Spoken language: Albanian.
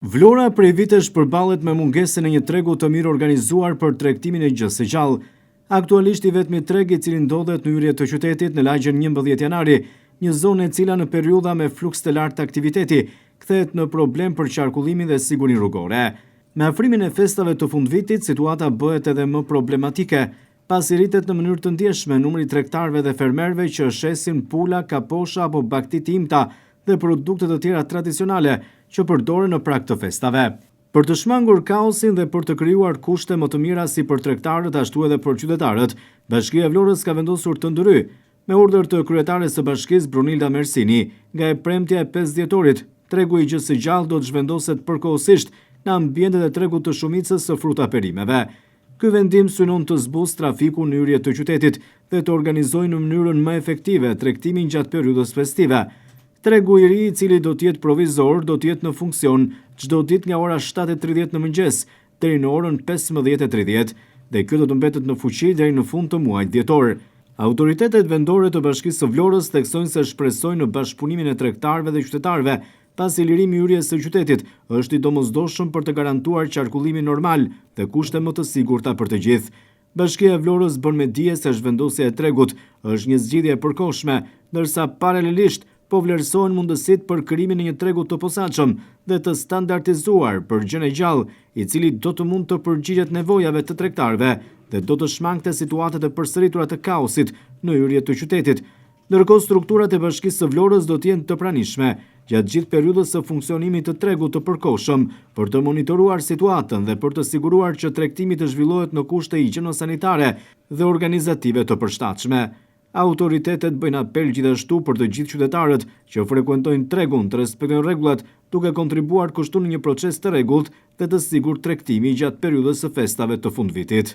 Vlora prej vitesh përballet me mungesën e një tregu të mirë organizuar për tregtimin e gjës së gjallë. Aktualisht i vetmi treg i cili ndodhet në hyrje të qytetit në lagjen 11 janari, një zonë e cila në periudha me fluks të lartë aktiviteti, kthehet në problem për qarkullimin dhe sigurinë rrugore. Me afrimin e festave të fundvitit, situata bëhet edhe më problematike, pasi rritet në mënyrë të ndjeshme numri i tregtarëve dhe fermerëve që shesin pula, kaposha apo bakti të imta dhe produkte të tjera tradicionale që përdoren në prag të festave. Për të shmangur kaosin dhe për të krijuar kushte më të mira si për tregtarët ashtu edhe për qytetarët, Bashkia e Vlorës ka vendosur të ndryj, me urdhër të kryetares së bashkisë Brunilda Mersini, nga e premtja e 5 dhjetorit, tregu i gjës së gjallë do të zhvendoset përkohësisht në ambientet e tregut të shumicës së fruta perimeve. Ky vendim synon të zbusë trafikun në hyrje të qytetit dhe të organizojë në mënyrën më efektive tregtimin gjatë periudhës festive. Tregu i ri, i cili do të jetë provizor, do të jetë në funksion çdo ditë nga ora 7:30 në mëngjes deri në orën 15:30 dhe kjo do të mbetet në fuqi deri në fund të muajit dhjetor. Autoritetet vendore të Bashkisë së Vlorës theksojnë se shpresojnë në bashkëpunimin e tregtarëve dhe qytetarëve, pasi lirimi i hyrjes së qytetit është i domosdoshëm për të garantuar qarkullimin normal dhe kushte më të sigurta për të gjithë. Bashkia e Vlorës bën me dije se zhvendosja e tregut është një zgjidhje e përkohshme, ndërsa paralelisht po vlerësohen mundësitë për krijimin e një tregu të posaçëm dhe të standardizuar për gjën e gjallë, i cili do të mund të përgjigjet nevojave të tregtarëve dhe do të shmangte situatat e përsëritura të kaosit në hyrje të qytetit. Ndërkohë, strukturat e Bashkisë së Vlorës do të jenë të pranishme gjatë gjithë periudhës së funksionimit të tregut të përkohshëm për të monitoruar situatën dhe për të siguruar që tregtimi të zhvillohet në kushte higjieno-sanitare dhe organizative të përshtatshme. Autoritetet bëjnë apel gjithashtu për të gjithë qytetarët që frekuentojnë tregun të respektojnë rregullat, duke kontribuar kështu në një proces të rregullt dhe të sigurt tregtimi gjatë periudhës së festave të fundvitit.